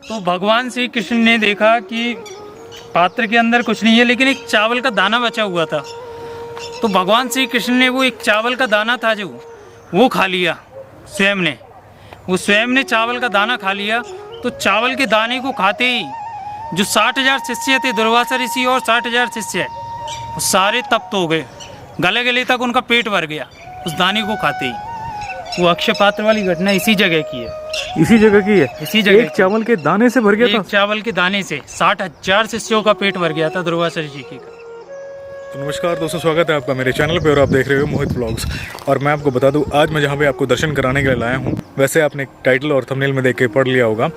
तो भगवान श्री कृष्ण ने देखा कि पात्र के अंदर कुछ नहीं है, लेकिन एक चावल का दाना बचा हुआ था। तो भगवान श्री कृष्ण ने वो एक चावल का दाना था जो वो खा लिया स्वयं ने। वो स्वयं ने चावल का दाना खा लिया। तो चावल के दाने को खाते ही जो 60,000 शिष्य थे, दुर्वासा ऋषि और 60,000 शिष्य, वो सारे तप्त हो गए, गले गले तक उनका पेट भर गया उस दाने को खाते ही। वो अक्षय पात्र वाली घटना इसी जगह की है। इसी जगह की है? इसी जगह एक चावल के दाने से भर गया था? एक चावल के दाने से 60,000 शिष्यों का पेट भर गया था दुर्वासा ऋषि का। तो नमस्कार दोस्तों, स्वागत है आपका मेरे चैनल पे और आप देख रहे हो मोहित व्लॉग्स। और मैं आपको बता दूं, आज मैं जहाँ पे आपको दर्शन कराने के लिए लाया हूँ, वैसे आपने टाइटल और थंबनेल में देख के पढ़ लिया होगा,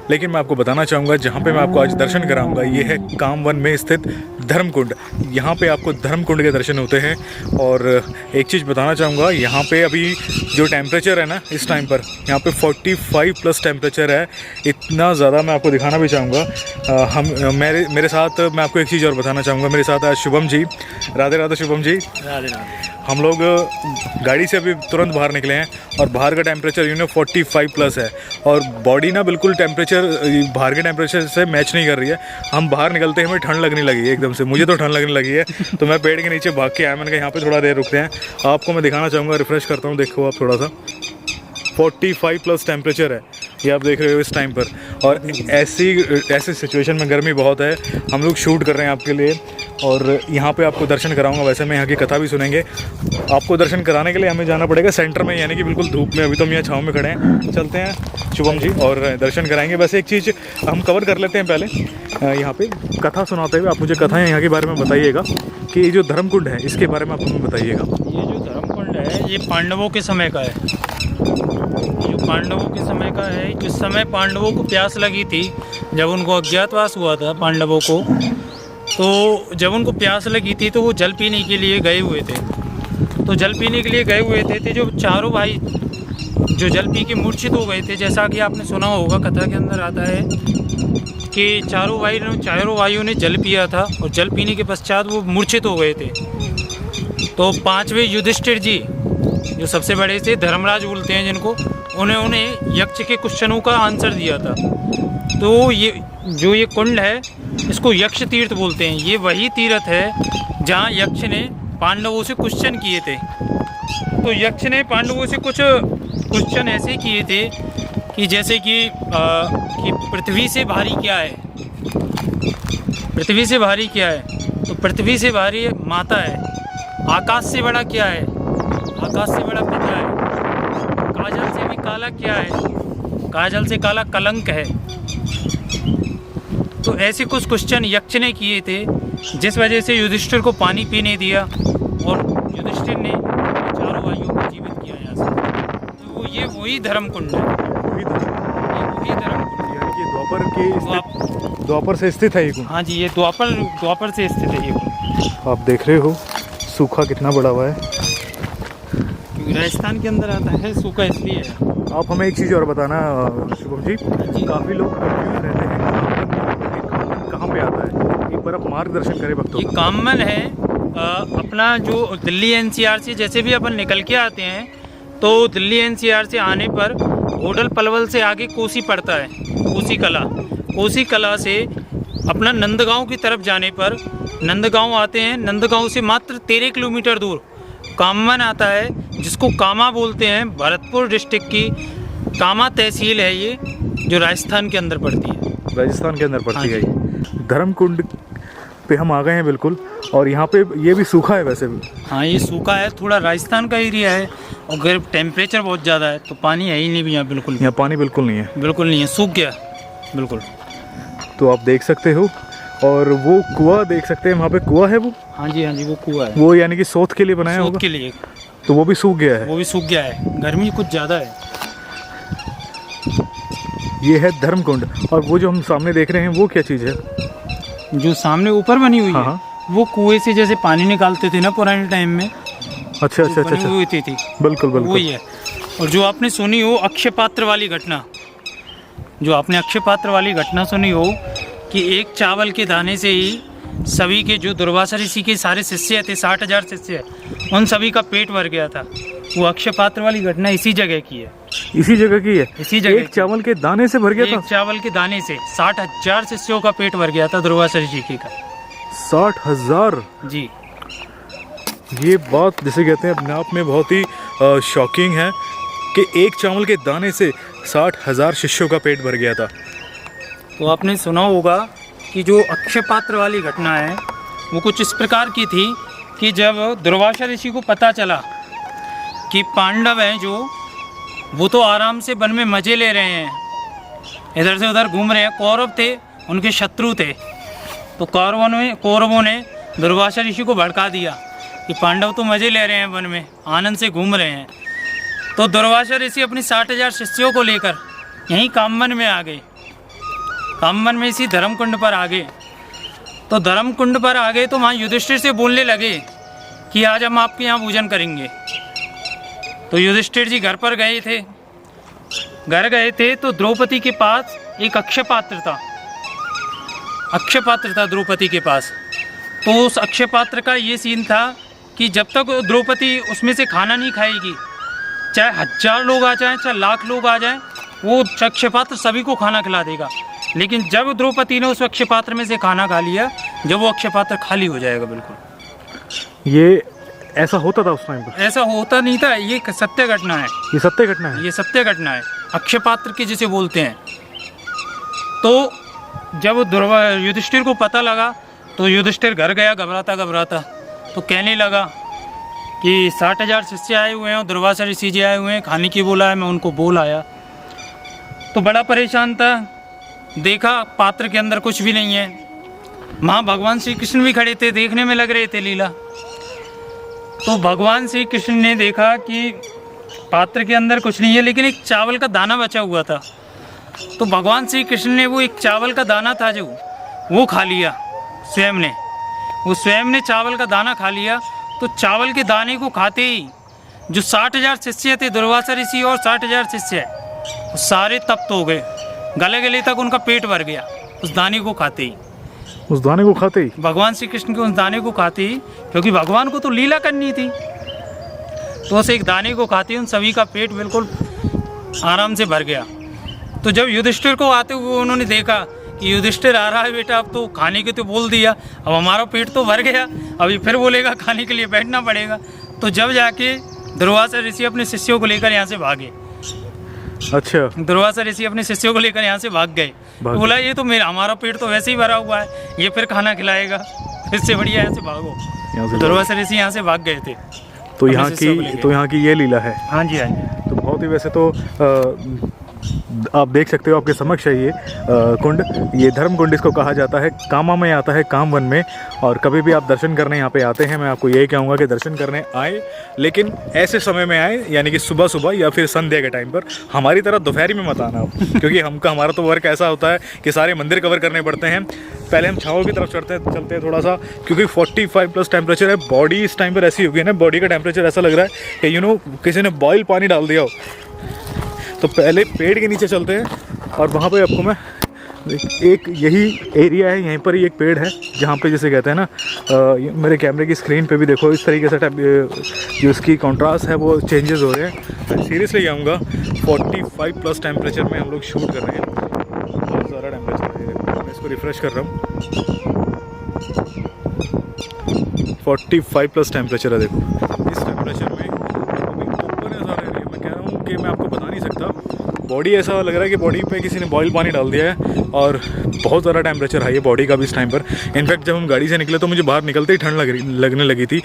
लेकिन मैं आपको बताना चाहूँगा जहाँ पे मैं आपको आज दर्शन कराऊंगा ये है कामवन में स्थित धर्मकुंड। यहाँ पे आपको धर्मकुंड के दर्शन होते हैं। और एक चीज़ बताना चाहूँगा, यहाँ पे अभी जो टेम्परेचर है ना इस टाइम पर, यहाँ पे 45 प्लस टेम्परेचर है। इतना ज़्यादा मैं आपको दिखाना भी चाहूँगा। मेरे साथ मैं आपको एक चीज़ और बताना चाहूँगा, मेरे साथ आज शुभम जी। राधे राधे शुभम जी। राधे राधे। हम लोग गाड़ी से अभी तुरंत बाहर निकले हैं और बाहर का टेम्परेचर 45 प्लस है और बॉडी ना बिल्कुल टेम्परेचर बाहर के टेम्परेचर से मैच नहीं कर रही है। हम बाहर निकलते हैं, हमें ठंड लगने लगी है एकदम से। मुझे तो ठंड लगने लगी है, तो मैं पेड़ के नीचे भाग के आया। मैंने कहा यहाँ पे थोड़ा देर रुकते हैं, आपको मैं दिखाना चाहूँगा, रिफ्रेश करता हूँ। देखो आप थोड़ा सा 45 प्लस टेम्परेचर है, ये आप देख रहे हो इस टाइम पर। और ऐसी सिचुएशन में गर्मी बहुत है। हम लोग शूट कर रहे हैं आपके लिए और यहाँ पे आपको दर्शन कराऊंगा। वैसे मैं यहाँ की कथा भी सुनेंगे। आपको दर्शन कराने के लिए हमें जाना पड़ेगा सेंटर में, यानी कि बिल्कुल धूप में। अभी तो हम यहाँ छाँव में खड़े हैं। चलते हैं शुभम जी और दर्शन कराएंगे। वैसे एक चीज़ हम कवर कर लेते हैं पहले, यहाँ पे कथा सुनाते हुए आप मुझे कथाएँ यहाँ के बारे में बताइएगा कि ये जो धर्मकुंड है इसके बारे में आप हमें बताइएगा। ये जो धर्मकुंड है ये पांडवों के समय का है। पांडवों के समय का है। जिस समय पांडवों को प्यास लगी थी, जब उनको अज्ञातवास हुआ था पांडवों को, तो जब उनको प्यास लगी थी तो वो जल पीने के लिए गए हुए थे। तो जल पीने के लिए गए हुए थे जो चारों भाई जो जल पी के मूर्छित हो गए थे। जैसा कि आपने सुना होगा, कथा के अंदर आता है कि चारों भाइयों ने जल पिया था और जल पीने के पश्चात वो मूर्छित हो गए थे। तो 5वें युधिष्ठिर जी, जो सबसे बड़े थे, धर्मराज बोलते हैं जिनको, उन्होंने यक्ष के क्वेश्चनों का आंसर दिया था। तो ये कुंड है, इसको यक्ष तीर्थ बोलते हैं। ये वही तीर्थ है जहाँ यक्ष ने पांडवों से क्वेश्चन किए थे। तो यक्ष ने पांडवों से कुछ क्वेश्चन ऐसे किए थे कि जैसे कि पृथ्वी से भारी क्या है, पृथ्वी से भारी क्या है, तो पृथ्वी से भारी माता है। आकाश से बड़ा क्या है, आकाश से बड़ा पिता है। काजल से भी काला क्या है, काजल से काला कलंक है। तो ऐसे कुछ क्वेश्चन यक्ष ने किए थे, जिस वजह से युधिष्ठिर को पानी पीने दिया और युधिष्ठिर ने चारों भाइयों को जीवित किया यहाँ से। तो ये वही धर्मकुंड है। वही धर्मकुंड, यानी कि द्वापर से स्थित है ये कुंड। हाँ जी, ये द्वापर से स्थित है ये कुंड। आप देख रहे हो सूखा कितना बड़ा हुआ है। राजस्थान के अंदर आता है, सूखा इसलिए है। आप हमें एक चीज़ और बताना शुभम जी, काफ़ी लोग कंफ्यूज रहते हैं कामवन कहाँ पे आता है, एक बार आप मार्गदर्शन करें भक्तों। ये कामवन है अपना जो दिल्ली एनसीआर से जैसे भी अपन निकल के आते हैं, तो दिल्ली एनसीआर से आने पर होडल पलवल से आगे कोसी पड़ता है, कोसी कला से अपना नंदगांव की तरफ जाने पर नंदगांव आते हैं। नंदगांव से मात्र 13 किलोमीटर दूर कामवन आता है, जिसको कामा बोलते हैं। भरतपुर डिस्ट्रिक्ट की कामा तहसील है ये, जो राजस्थान के अंदर पड़ती है। राजस्थान के अंदर पड़ती है ये। धर्मकुंड पे हम आ गए हैं बिल्कुल। और यहाँ पे ये भी सूखा है वैसे भी। हाँ, ये सूखा है, थोड़ा राजस्थान का एरिया है और अगर टेम्परेचर बहुत ज़्यादा है तो पानी है ही नहीं भी यहाँ, बिल्कुल यहाँ पानी बिल्कुल नहीं है। बिल्कुल नहीं है, सूख गया बिल्कुल। तो आप देख सकते हो और वो कुआं देख सकते हैं, वहाँ पे कुआं है वो। हाँ जी, वो कुआं है। वो यानी कि सोत के लिए बनाया होगा। सोत के लिए। तो वो भी सूख गया है। वो भी सूख गया है, गर्मी कुछ ज़्यादा है। ये है धर्मकुंड। और वो जो हम सामने देख रहे हैं वो क्या चीज़ है? जो सामने ऊपर बनी हुई है, वो कुएं से जैसे पानी निकालते थे ना पुराने टाइम में। अच्छा। हुई थी। बिल्कुल वही है। और जो आपने सुनी हो अक्षय पात्र वाली घटना, जो आपने अक्षय पात्र वाली घटना सुनी हो कि एक चावल के दाने से ही सभी के जो दुर्वासा ऋषि के सारे शिष्य थे, 60,000 शिष्य, उन सभी का पेट भर गया था। वो अक्षय पात्र वाली घटना इसी जगह की है। इसी जगह की है? इसी जगह एक चावल के दाने से भर गया था? एक चावल के दाने से 60,000 शिष्यों का पेट भर गया था दुर्वासा ऋषि जी का। 60,000? जी। ये बात जिसे कहते हैं अपने आप में बहुत ही शॉकिंग है कि एक चावल के दाने से 60,000 शिष्यों का पेट भर गया था। तो आपने सुना होगा कि जो अक्षय पात्र वाली घटना है वो कुछ इस प्रकार की थी कि जब दुर्वासा ऋषि को पता चला कि पांडव हैं जो वो तो आराम से वन में मज़े ले रहे हैं, इधर से उधर घूम रहे हैं, कौरव थे उनके शत्रु थे, तो कौरवों ने दुर्वासा ऋषि को भड़का दिया कि पांडव तो मज़े ले रहे हैं वन में, आनंद से घूम रहे हैं। तो दुर्वासा ऋषि अपनी 60,000 शिष्यों को लेकर यहीं कामवन में आ गए। कामवन में इसी धर्मकुंड पर आ गए। तो धर्मकुंड पर आ गए तो वहाँ युधिष्ठिर से बोलने लगे कि आज हम आपके यहाँ पूजन करेंगे। तो युधिष्ठिर जी घर पर गए थे। घर गए थे तो द्रौपदी के पास एक अक्षय पात्र था। अक्षय पात्र था द्रौपदी के पास। तो उस अक्षय पात्र का ये सीन था कि जब तक द्रौपदी उसमें से खाना नहीं खाएगी, चाहे 1000 लोग आ जाएं, चाहे लाख लोग आ जाएं, वो अक्षय पात्र सभी को खाना खिला देगा। लेकिन जब द्रौपदी ने उस अक्षय पात्र में से खाना खा लिया, जब वो अक्षय पात्र खाली हो जाएगा बिल्कुल। ये ऐसा होता था उस टाइम पर? ऐसा होता नहीं था, ये सत्य घटना है। ये सत्य घटना है? ये सत्य घटना है, अक्षय पात्र की जिसे बोलते हैं। तो जब युधिष्ठिर को पता लगा तो युधिष्ठिर घर गया घबराता घबराता, तो कहने लगा कि 60,000 शिष्य आए हुए हैं और दुर्वासा ऋषि जी आए हुए हैं, खाने की बोला है, मैं उनको बोल आया। तो बड़ा परेशान था, देखा पात्र के अंदर कुछ भी नहीं है। वहाँ भगवान श्री कृष्ण भी खड़े थे, देखने में लग रहे थे लीला। तो भगवान श्री कृष्ण ने देखा कि पात्र के अंदर कुछ नहीं है, लेकिन एक चावल का दाना बचा हुआ था। तो भगवान श्री कृष्ण ने वो एक चावल का दाना था जो वो खा लिया स्वयं ने। वो स्वयं ने चावल का दाना खा लिया। तो चावल के दाने को खाते ही जो 60,000 शिष्य थे, दुर्वासा ऋषि और 60,000 शिष्य, वो सारे तप्त हो गए, गले गले तक उनका पेट भर गया उस दाने को खाते ही। उस दाने को खाते ही? भगवान श्री कृष्ण के उस दाने को खाते ही, क्योंकि भगवान को तो लीला करनी थी। तो उस एक दाने को खाते ही उन सभी का पेट बिल्कुल आराम से भर गया। तो जब युधिष्ठिर को आते हुए उन्होंने देखा कि युधिष्ठिर आ रहा है बेटा, अब तो खाने के तो बोल दिया, अब हमारा पेट तो भर गया, अभी फिर बोलेगा खाने के लिए बैठना पड़ेगा। तो जब जाके दुर्वासा ऋषि अपने शिष्यों को लेकर यहाँ से भागे। अच्छा। दुर्वासा ऋषि अपने शिष्यों को लेकर यहाँ से भाग गए। तो बोला ये तो हमारा पेट तो वैसे ही भरा हुआ है, ये फिर खाना खिलाएगा, इससे बढ़िया यहाँ से भागो। दुर्वासा ऋषि यहाँ से भाग गए थे। तो यहाँ की ये लीला है? हाँ जी, हाँ जी। तो बहुत ही वैसे तो आप देख सकते हो आपके समक्ष है ये कुंड, ये धर्म कुंड इसको कहा जाता है। कामा में आता है, कामवन में। और कभी भी आप दर्शन करने यहाँ पे आते हैं, मैं आपको यही कहूँगा कि दर्शन करने आए, लेकिन ऐसे समय में आए, यानी कि सुबह सुबह या फिर संध्या के टाइम पर। हमारी तरह दोपहरी में मत आना आप, क्योंकि हमारा तो वर्क ऐसा होता है कि सारे मंदिर कवर करने पड़ते हैं। पहले हम छाँव की तरफ चलते हैं थोड़ा सा, क्योंकि 45+ टेम्परेचर है। बॉडी इस टाइम पर ऐसी हो गई है ना, बॉडी का टेम्परेचर ऐसा लग रहा है कि किसी ने बॉयल पानी डाल दिया हो। तो पहले पेड़ के नीचे चलते हैं और वहाँ पे आपको मैं एक यही एरिया है, यहीं पर ही एक पेड़ है जहाँ पे जैसे कहते हैं ना, मेरे कैमरे की स्क्रीन पे भी देखो इस तरीके से जो इसकी कॉन्ट्रास्ट है वो चेंजेस हो रहे हैं। मैं सीरियसली कहूँगा 45+ टेम्परेचर में हम लोग शूट कर रहे हैं। बहुत ज़्यादा टेम्परेचर है, मैं इसको रिफ़्रेश कर रहा हूँ। 45+ टेम्परेचर है, देखो इस टेम्परेचर में कि मैं आपको बता नहीं सकता। बॉडी ऐसा लग रहा है कि बॉडी पे किसी ने बॉयल पानी डाल दिया है, और बहुत ज़्यादा टेम्परेचर हाई है बॉडी का भी इस टाइम पर। इनफैक्ट जब हम गाड़ी से निकले तो मुझे बाहर निकलते ही ठंड लगने लगी थी।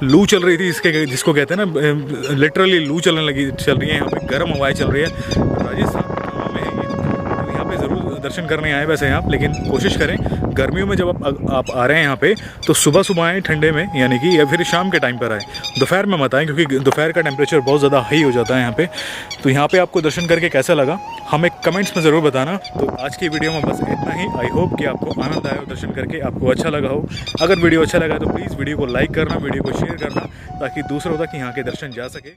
लू चल रही थी, जिसको कहते हैं ना, लिटरली लू चल रही है। यहाँ पे गर्म हवाएं चल रही है। राजस्थान में है ये, तो यहाँ पे ज़रूर दर्शन करने आए वैसे आप, लेकिन कोशिश करें गर्मियों में जब आप आ रहे हैं यहाँ पे तो सुबह सुबह आएँ ठंडे में, यानी कि, या फिर शाम के टाइम पर आएँ, दोपहर में मत आएँ, क्योंकि दोपहर का टेम्परेचर बहुत ज़्यादा हाई हो जाता है यहाँ पे। तो यहाँ पे आपको दर्शन करके कैसा लगा हमें कमेंट्स में ज़रूर बताना। तो आज की वीडियो में बस इतना ही। आई होप कि आपको आनंद आया हो दर्शन करके, आपको अच्छा लगा हो। अगर वीडियो अच्छा लगा तो प्लीज़ वीडियो को लाइक करना, वीडियो को शेयर करना, ताकि दूसरों तक यहाँ के दर्शन जा सके।